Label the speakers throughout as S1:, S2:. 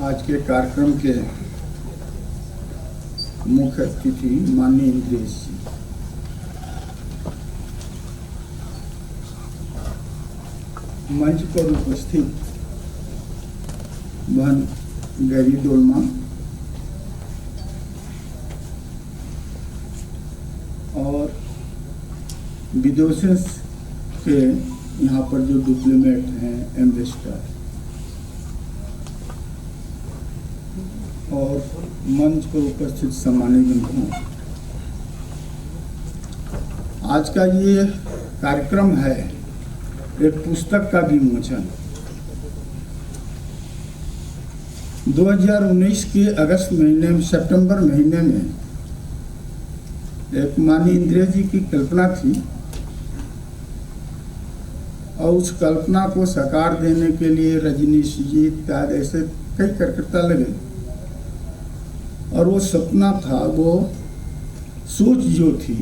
S1: आज के कार्यक्रम के मुख्य अतिथि माननीय इंद्रेश जी, मंच पर उपस्थित बहन गैरी डोलमा और विदेशों के यहाँ पर जो डिप्लोमेट हैं, एम्बेसडर और मंच पर उपस्थित सम्मानित बंधुओं, आज का ये कार्यक्रम है एक पुस्तक का विमोचन। 2019 के अगस्त महीने में, सितंबर महीने में एक माननीय इंद्रेश जी की कल्पना थी और उस कल्पना को साकार देने के लिए रजनीश जी इत्यादि ऐसे कई कार्यकर्ता लगे और वो सपना था, वो सोच जो थी,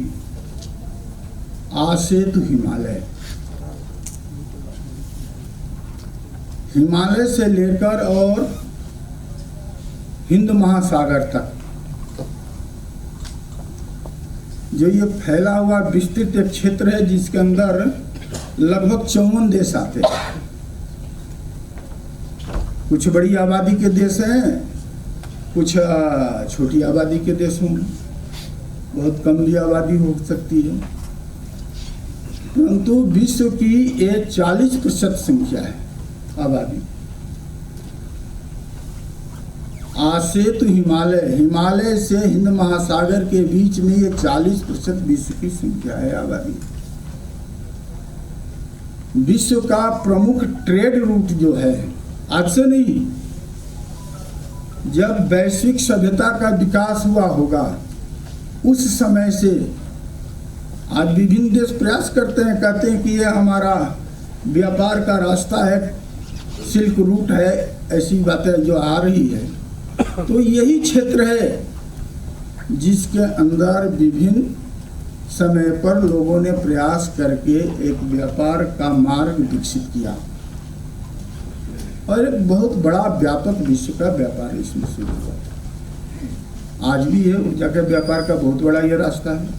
S1: आसेतु हिमालय, हिमालय से लेकर और हिंद महासागर तक जो ये फैला हुआ विस्तृत एक क्षेत्र है जिसके अंदर लगभग 54 देश आते हैं। कुछ बड़ी आबादी के देश हैं, कुछ छोटी आबादी के देश होंगे, बहुत कम भी आबादी हो सकती है, परंतु विश्व की ये 40% संख्या है आबादी। आसेतु हिमालय, हिमालय से हिंद महासागर के बीच में ये 40% विश्व की संख्या है आबादी। विश्व का प्रमुख ट्रेड रूट जो है, आज से नहीं, जब वैश्विक सभ्यता का विकास हुआ होगा उस समय से आज विभिन्न देश प्रयास करते हैं, कहते हैं कि ये हमारा व्यापार का रास्ता है, सिल्क रूट है, ऐसी बातें जो आ रही है। तो यही क्षेत्र है जिसके अंदर विभिन्न समय पर लोगों ने प्रयास करके एक व्यापार का मार्ग विकसित किया और एक बहुत बड़ा व्यापक विश्व का व्यापार इसमें शुरू हुआ। आज भी है ऊर्जा के व्यापार का बहुत बड़ा ये रास्ता है।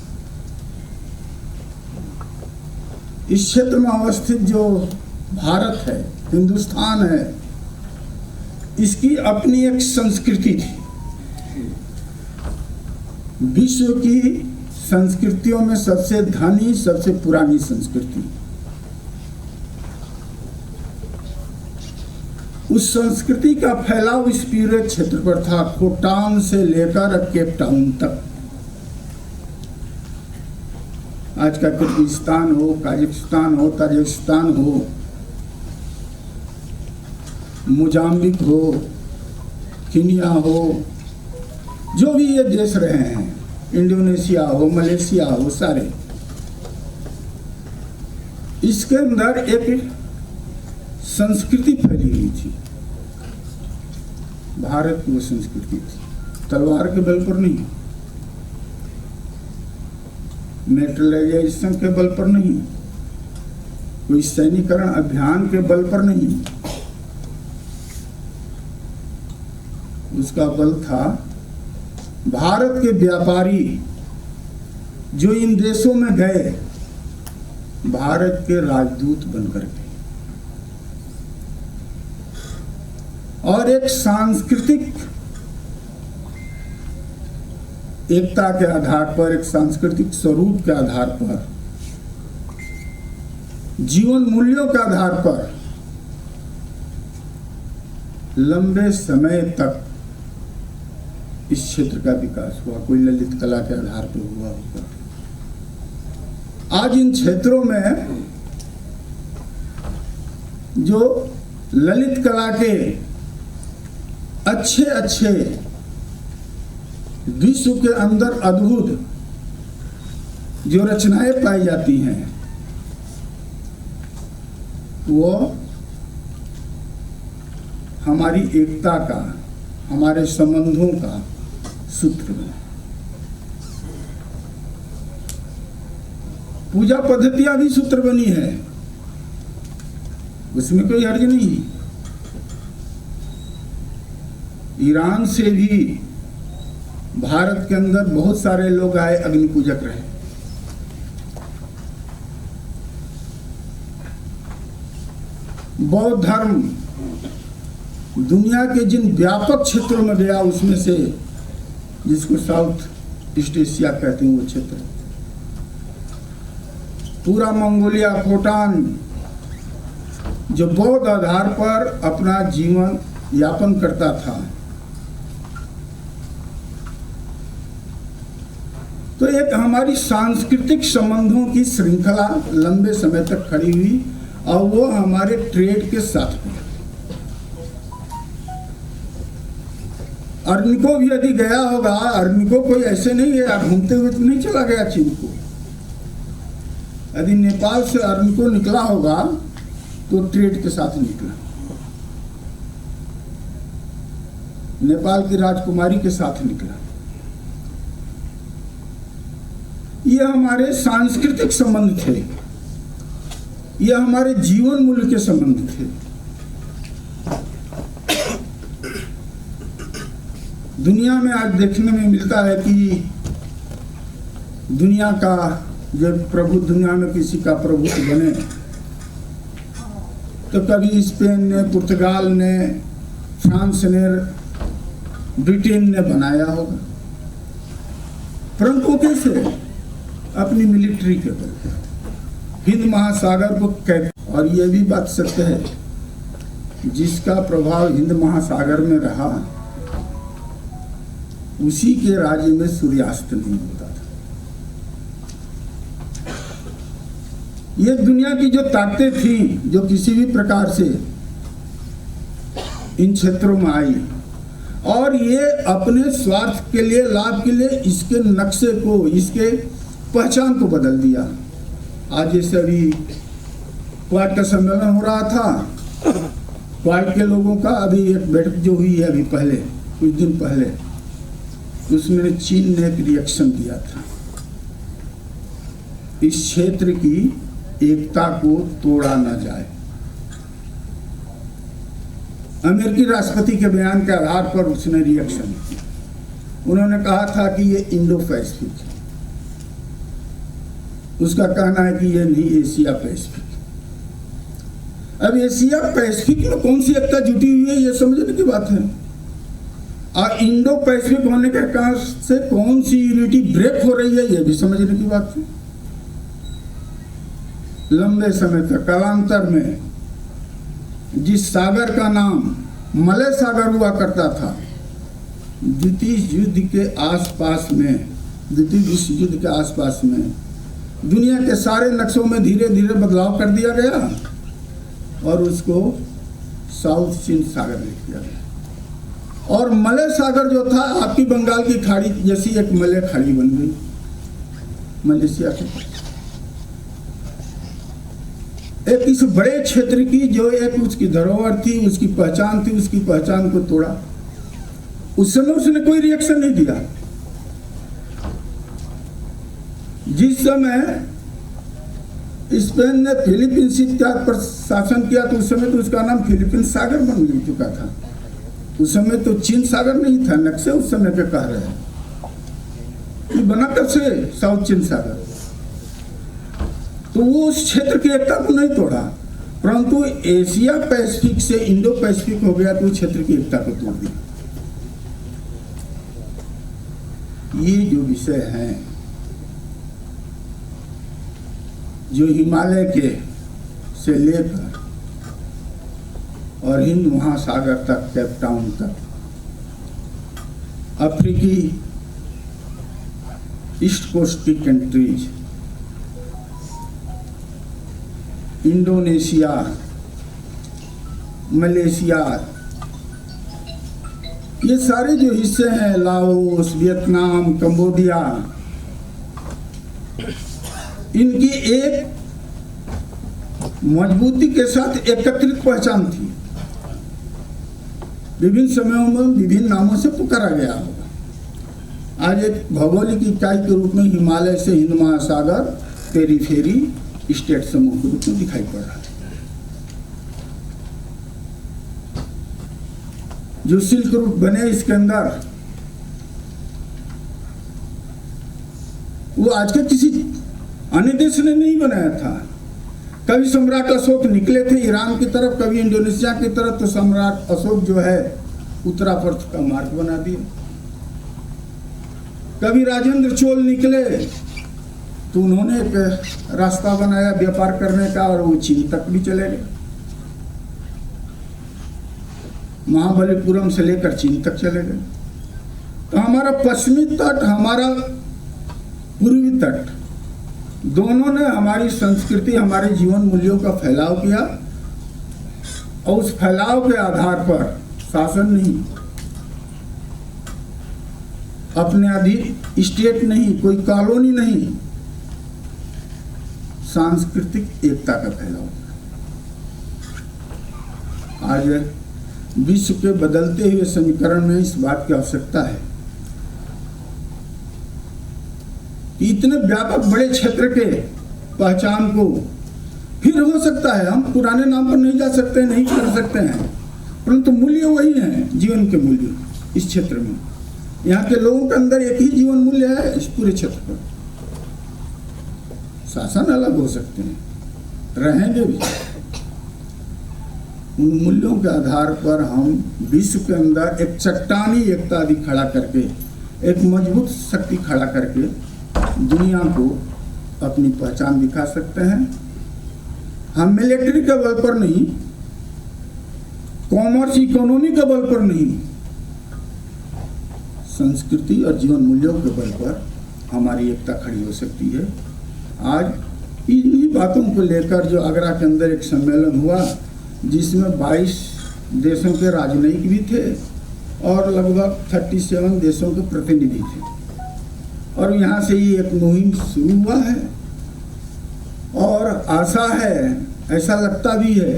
S1: इस क्षेत्र में अवस्थित जो भारत है, हिंदुस्तान है, इसकी अपनी एक संस्कृति थी। विश्व की संस्कृतियों में सबसे धनी, सबसे पुरानी संस्कृति। उस संस्कृति का फैलाव इस पूरे क्षेत्र पर था, खोटान से लेकर केप टाउन तक। आज का किर्गिस्तान हो, काजाकिस्तान हो, ताजिकिस्तान हो, मोजाम्बिक हो, कीनिया हो, जो भी ये देश रहे हैं, इंडोनेशिया हो, मलेशिया हो, सारे इसके अंदर एक संस्कृति फैली हुई थी। भारत की वो संस्कृति थी, तलवार के बल पर नहीं, मेट्रलाइजेशन के बल पर नहीं, कोई सैनिकरण अभियान के बल पर नहीं, उसका बल था भारत के व्यापारी जो इन देशों में गए भारत के राजदूत बनकर के, और एक सांस्कृतिक एकता के आधार पर, एक सांस्कृतिक स्वरूप के आधार पर, जीवन मूल्यों के आधार पर लंबे समय तक इस क्षेत्र का विकास हुआ। कोई ललित कला के आधार पर हुआ होगा। आज इन क्षेत्रों में जो ललित कला के अच्छे अच्छे, विश्व के अंदर अद्भुत जो रचनाएं पाई जाती हैं, वो हमारी एकता का, हमारे संबंधों का सूत्र है। पूजा पद्धतियां भी सूत्र बनी है, उसमें कोई हर्ज नहीं। ईरान से भी भारत के अंदर बहुत सारे लोग आए, अग्नि पूजक रहे। बौद्ध धर्म दुनिया के जिन व्यापक क्षेत्रों में गया, उसमें से जिसको साउथ ईस्ट एशिया कहते हैं वो क्षेत्र, पूरा मंगोलिया, खोटान, जो बौद्ध आधार पर अपना जीवन यापन करता था, तो एक हमारी सांस्कृतिक संबंधों की श्रृंखला लंबे समय तक खड़ी हुई, और वो हमारे ट्रेड के साथ हुआ। अर्निको भी यदि गया होगा, अर्निको कोई ऐसे नहीं है घूमते हुए तो नहीं चला गया चीन को। यदि नेपाल से अर्निको निकला होगा तो ट्रेड के साथ निकला, नेपाल की राजकुमारी के साथ निकला। ये हमारे सांस्कृतिक संबंध थे, ये हमारे जीवन मूल्य के संबंध थे। दुनिया में आज देखने में मिलता है कि दुनिया का जब प्रभु, दुनिया में किसी का प्रभु बने तो कभी स्पेन ने, पुर्तगाल ने, फ्रांस ने, ब्रिटेन ने बनाया होगा, परंतु कैसे? अपनी मिलिट्री के बल, हिंद महासागर को कहते। और ये भी बात सत्य है, जिसका प्रभाव हिंद महासागर में रहा उसी के राज्य में सूर्यास्त नहीं होता था। ये दुनिया की जो ताकतें थी, जो किसी भी प्रकार से इन क्षेत्रों में आई, और ये अपने स्वार्थ के लिए, लाभ के लिए इसके नक्शे को, इसके पहचान को बदल दिया। आज जैसे अभी क्वाड का सम्मेलन हो रहा था, क्वाड के लोगों का अभी एक बैठक जो हुई है अभी पहले, कुछ दिन पहले, उसमें चीन ने एक रिएक्शन दिया था, इस क्षेत्र की एकता को तोड़ा न जाए। अमेरिकी राष्ट्रपति के बयान के आधार पर उसने रिएक्शन दिया। उन्होंने कहा था कि ये इंडो पैसिफिक है, उसका कहना है कि ये नहीं, एशिया पैसिफिक। अब एशिया पैसिफिक में कौन सी एकता जुटी हुई है, ये समझने की बात है। और इंडो पैसिफिक होने के कारण से कौन सी यूनिटी ब्रेक हो रही है, ये भी समझने की बात है। लंबे समय तक कालांतर में जिस सागर का नाम मलय सागर हुआ करता था, द्वितीय युद्ध के आसपास में, द्वितीय विश्व युद्ध के आसपास में दुनिया के सारे नक्शों में धीरे धीरे बदलाव कर दिया गया और उसको साउथ चीन सागर लिख दिया गया। और मलय सागर जो था, आपकी बंगाल की खाड़ी जैसी एक मलय खाड़ी बन गई मलेशिया के। एक इस बड़े क्षेत्र की जो एक उसकी धरोहर थी, उसकी पहचान थी, उसकी पहचान को तोड़ा। उस समय उसने कोई रिएक्शन नहीं दिया। जिस समय स्पेन ने फिलीपींस पर शासन किया तो उस समय तो उसका नाम फिलीपींस सागर बन चुका था। उस समय तो चीन सागर नहीं था, नक्शे उस समय पे कह रहे हैं कि बना कब से साउथ चीन सागर। तो वो उस क्षेत्र की एकता को नहीं तोड़ा, परंतु एशिया पैसिफिक से इंडो पैसिफिक हो गया तो क्षेत्र की एकता को तोड़ दिया। ये जो विषय हैं, जो हिमालय के से लेकर और हिंद महासागर तक, केप टाउन तक, अफ्रीकी ईस्ट कोस्ट की कंट्रीज, इंडोनेशिया, मलेशिया, ये सारे जो हिस्से हैं, लाओस, वियतनाम, कंबोडिया, इनकी एक मजबूती के साथ एकत्रित पहचान थी। विभिन्न समयों में विभिन्न नामों से पुकारा गया होगा। आज एक भौगोलिक इकाई के रूप में हिमालय से हिंद महासागर पेरीफेरी स्टेट समूह के रूप में दिखाई पड़ रहा है। जो सिल्क रूट बने इसके अंदर, वो आज के किसी अन्य देश ने नहीं बनाया था। कभी सम्राट अशोक निकले थे ईरान की तरफ, कभी इंडोनेशिया की तरफ, तो सम्राट अशोक जो है उत्तरापर्थ का मार्ग बना दिया। कभी राजेंद्र चोल निकले तो उन्होंने एक रास्ता बनाया व्यापार करने का, और वो चीन तक भी चले गए। महाबलीपुरम से लेकर चीन तक चले गए। तो हमारा पश्चिमी तट, हमारा पूर्वी तट, दोनों ने हमारी संस्कृति, हमारे जीवन मूल्यों का फैलाव किया, और उस फैलाव के आधार पर शासन नहीं, अपने अधीन स्टेट नहीं, कोई कॉलोनी नहीं, सांस्कृतिक एकता का फैलाव। आज विश्व के बदलते हुए समीकरण में इस बात की आवश्यकता है कि इतने व्यापक बड़े क्षेत्र के पहचान को फिर हो सकता है, हम पुराने नाम पर नहीं जा सकते, नहीं कर सकते हैं, परंतु मूल्य वही हैं, जीवन के मूल्य इस क्षेत्र में। यहाँ के लोगों के अंदर एक ही जीवन मूल्य है इस पूरे क्षेत्र पर। शासन अलग हो सकते हैं, रहेंगे भी। उन मूल्यों के आधार पर हम विश्व के अंदर एक चट्टानी एकता आदि खड़ा करके, एक मजबूत शक्ति खड़ा करके दुनिया को अपनी पहचान दिखा सकते हैं। हम मिलिट्री के बल पर नहीं, कॉमर्स इकोनॉमी के बल पर नहीं, संस्कृति और जीवन मूल्यों के बल पर हमारी एकता खड़ी हो सकती है। आज इन्हीं बातों को लेकर जो आगरा के अंदर एक सम्मेलन हुआ, जिसमें 22 देशों के राजनयिक भी थे और लगभग 37 देशों के प्रतिनिधि थे, और यहाँ से ये एक मुहिम शुरू हुआ है, और आशा है, ऐसा लगता भी है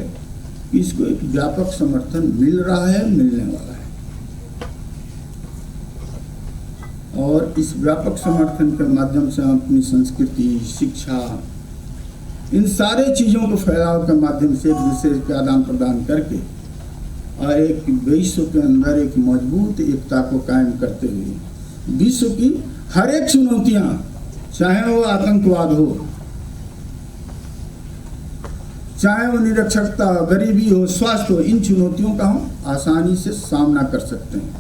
S1: कि इसको एक व्यापक समर्थन मिल रहा है, मिलने वाला है। और इस व्यापक समर्थन के माध्यम से हम अपनी संस्कृति, शिक्षा, इन सारे चीज़ों को फैलाव के माध्यम से एक दूसरे के आदान प्रदान करके और एक विश्व के अंदर एक मजबूत एकता को कायम करते हुए विश्व की हर एक चुनौतियाँ, चाहे वो आतंकवाद हो, चाहे वो निरक्षरता, गरीबी हो, स्वास्थ्य हो, इन चुनौतियों का हम आसानी से सामना कर सकते हैं,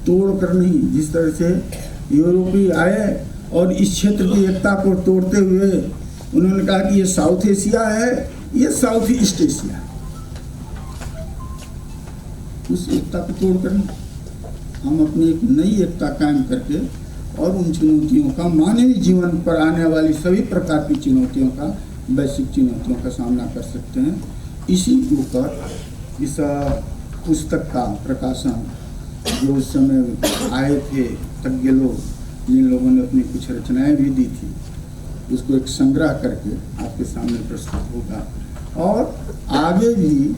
S1: तोड़ कर नहीं। जिस तरह से यूरोपीय आए और इस क्षेत्र की एकता को तोड़ते हुए उन्होंने कहा कि ये साउथ एशिया है, ये साउथ ईस्ट एशिया, उस एकता को तोड़कर हम अपनी एक नई एकता कायम करके और उन चुनौतियों का, मानवीय जीवन पर आने वाली सभी प्रकार की चुनौतियों का, वैश्विक चुनौतियों का सामना कर सकते हैं। इसी ऊपर इस पुस्तक का प्रकाशन जो उस समय आए थे तज्ञ लोग, जिन लोगों ने अपनी कुछ रचनाएं भी दी थी, उसको एक संग्रह करके आपके सामने प्रस्तुत होगा। और आगे भी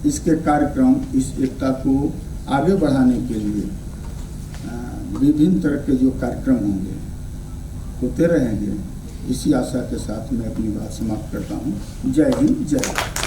S1: इसके कार्यक्रम, इस एकता को आगे बढ़ाने के लिए विभिन्न तरह के जो कार्यक्रम होंगे, होते रहेंगे। इसी आशा के साथ मैं अपनी बात समाप्त करता हूँ। जय हिंद, जय भारत।